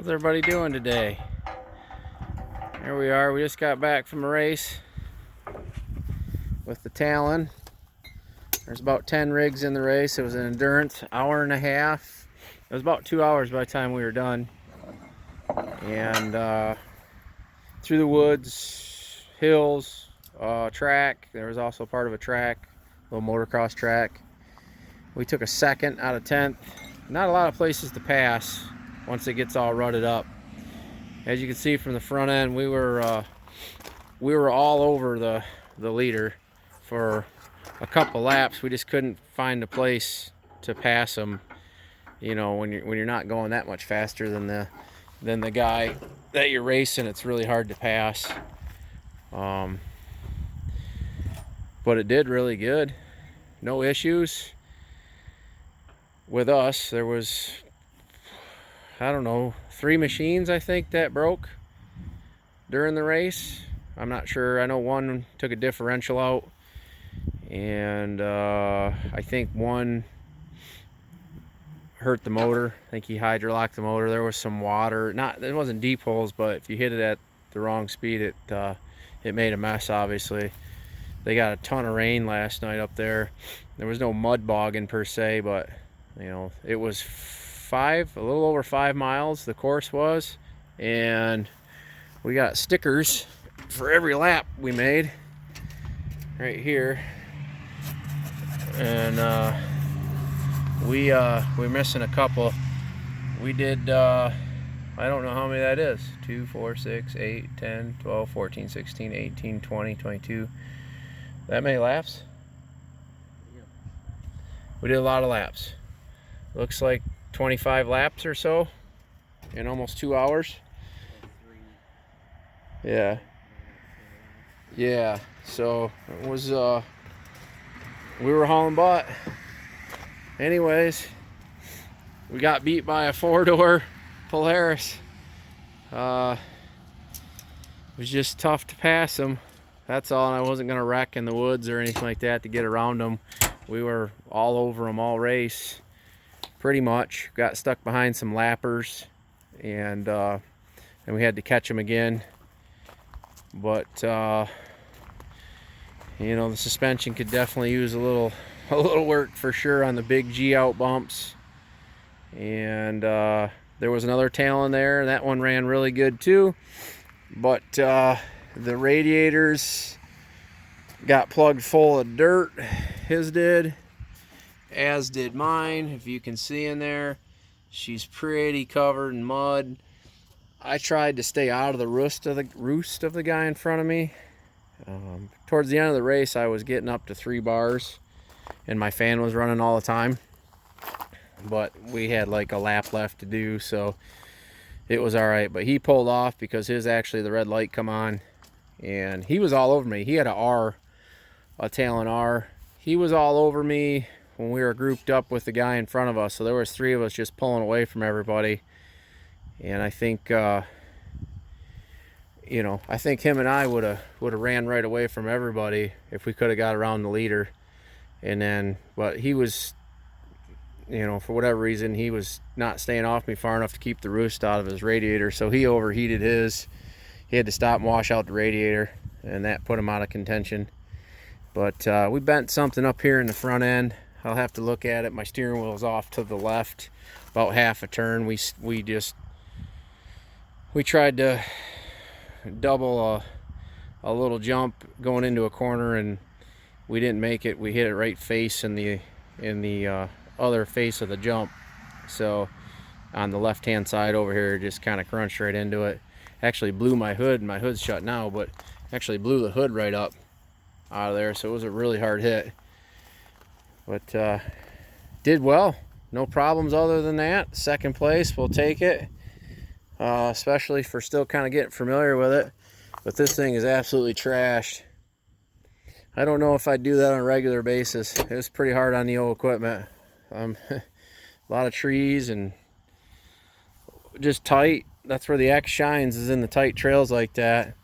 How's everybody doing today? Here we are. We just got back from a race with the Talon. There's about 10 rigs in the race. It was an endurance, hour and a half. It was about 2 hours by the time we were done. And through the woods, hills, track. There was also part of a track, a little motocross track. We took a second out of 10th. Not a lot of places to pass once it gets all rutted up. As you can see from the front end, we were all over the leader for a couple laps. We just couldn't find a place to pass them. You know, when you're not going that much faster than the guy that you're racing, it's really hard to pass. But it did really good. No issues with us. There was, I don't know, 3 machines I think that broke during the race. I'm not sure. I know one took a differential out, and I think one hurt the motor. I think he hydrolocked the motor. There was some water. It wasn't deep holes, but if you hit it at the wrong speed, it made a mess. Obviously, they got a ton of rain last night up there. There was no mud bogging per se, but you know, it was a little over 5 miles the course was, and we got stickers for every lap we made right here. And we're missing a couple. We did I don't know how many that is. 2, 4, 6, 8, 10, 12, 14, 16, 18, 20, 22. That many laps? We did a lot of laps. Looks like 25 laps or so in almost 2 hours. Yeah. So it was we were hauling butt. Anyways, we got beat by a 4-door Polaris. It was just tough to pass them. That's all. And I wasn't gonna wreck in the woods or anything like that to get around them. We were all over them all race. Pretty much got stuck behind some lappers, and we had to catch them again. But you know, the suspension could definitely use a little work for sure on the big G out bumps. And there was another Talon there, and that one ran really good too. But the radiators got plugged full of dirt. His did, as did mine. If you can see in there, she's pretty covered in mud. I tried to stay out of the roost of the guy in front of me. Towards the end of the race, I was getting up to 3 bars, and my fan was running all the time. But we had like a lap left to do, so it was all right. But he pulled off because the red light come on, and he was all over me. He had a Talon R. He was all over me when we were grouped up with the guy in front of us. So there was 3 of us just pulling away from everybody. And I think, you know, I think him and I would have ran right away from everybody if we could have got around the leader. And then, but he was, you know, for whatever reason, he was not staying off me far enough to keep the roost out of his radiator. So he overheated his. He had to stop and wash out the radiator, and that put him out of contention. But we bent something up here in the front end. I'll have to look at it. My steering wheel's off to the left about half a turn. We tried to double a little jump going into a corner, and we didn't make it. We hit it right face in the other face of the jump. So on the left hand side over here, just kind of crunched right into it. Actually blew my hood. My hood's shut now, but actually blew the hood right up out of there. So it was a really hard hit. But did well. No problems other than that. Second place, we'll take it. Especially for still kind of getting familiar with it. But this thing is absolutely trashed. I don't know if I'd do that on a regular basis. It was pretty hard on the old equipment. A lot of trees and just tight. That's where the X shines, is in the tight trails like that.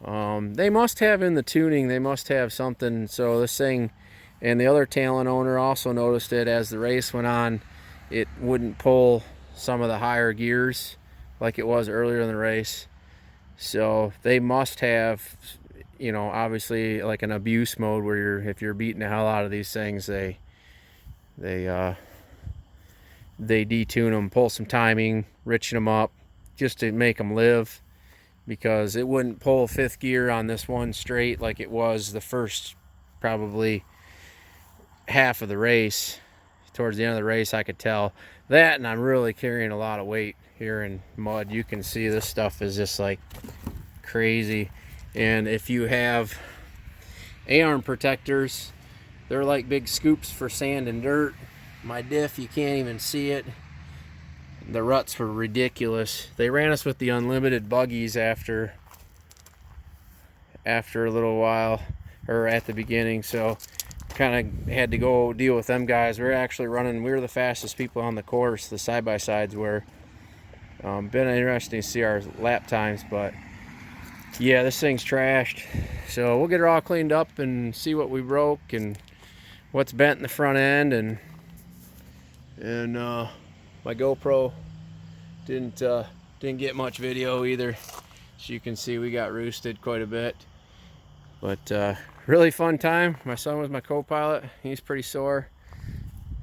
They must have in the tuning, they must have something. So this thing, and the other Talon owner also noticed it as the race went on, it wouldn't pull some of the higher gears like it was earlier in the race. So they must have, you know, obviously like an abuse mode where if you're beating the hell out of these things, they detune them, pull some timing, richen them up, just to make them live, because it wouldn't pull fifth gear on this one straight like it was the first probably half of the race. Towards the end of the race, I could tell that, and I'm really carrying a lot of weight here in mud. You can see this stuff is just like crazy. And if you have A-arm protectors, they're like big scoops for sand and dirt. My diff, you can't even see it. The ruts were ridiculous. They ran us with the unlimited buggies after a little while, or at the beginning, so kind of had to go deal with them guys. We were the fastest people on the course. The side-by-sides were. Been interesting to see our lap times, but yeah, this thing's trashed. So we'll get it all cleaned up and see what we broke and what's bent in the front end. And my GoPro didn't get much video either. As you can see, we got roosted quite a bit. But really fun time. My son was my co-pilot. He's pretty sore.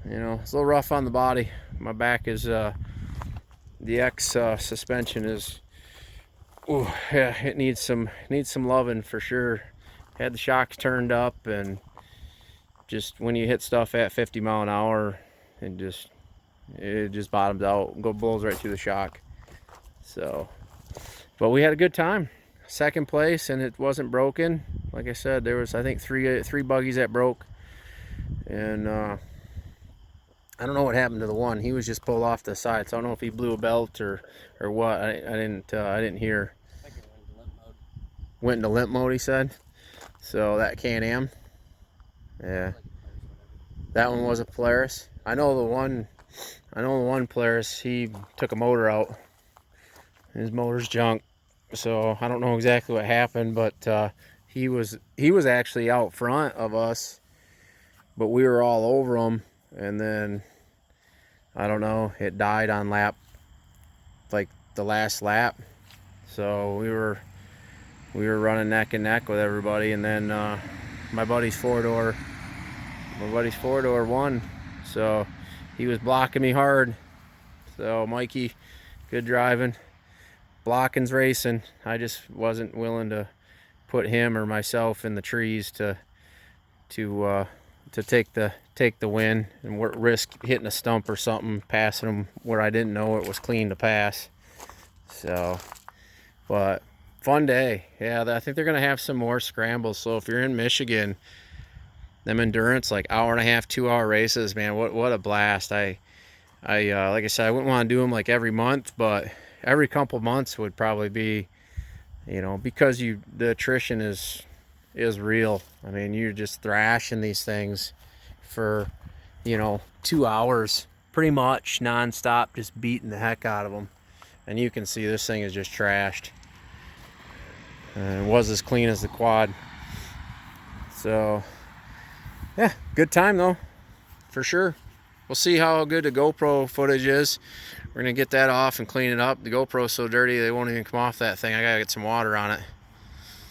You know, it's a little rough on the body. My back is the X suspension is, ooh, yeah, it needs some loving for sure. Had the shocks turned up, and just when you hit stuff at 50 mile an hour, it just bottoms out, blows right through the shock. So, but we had a good time. Second place, and it wasn't broken. Like I said, there was, I think, three buggies that broke, and I don't know what happened to the one. He was just pulled off the side, so I don't know if he blew a belt or what. I didn't hear. I think it went into limp mode. Went into limp mode, he said. So that Can-Am, yeah, that one was a Polaris. I know the one Polaris, he took a motor out. His motor's junk. So I don't know exactly what happened, but he was actually out front of us, but we were all over him, and then I don't know, it died on lap, like the last lap. So we were running neck and neck with everybody, and then my buddy's four-door won. So he was blocking me hard. So Mikey, good driving. Blocking's racing. I just wasn't willing to put him or myself in the trees to take the win and risk hitting a stump or something, passing them where I didn't know it was clean to pass. So, but fun day. Yeah, I think they're gonna have some more scrambles. So if you're in Michigan, them endurance, like hour and a half, 2 hour races, man, what a blast. I like I said, I wouldn't want to do them like every month, but every couple months would probably be, you know, because the attrition is real. I mean, you're just thrashing these things for, you know, 2 hours pretty much non-stop, just beating the heck out of them. And you can see this thing is just trashed. It was as clean as the quad. So yeah, good time though, for sure. We'll see how good the GoPro footage is. We're gonna get that off and clean it up. The GoPro's so dirty they won't even come off that thing. I gotta get some water on it.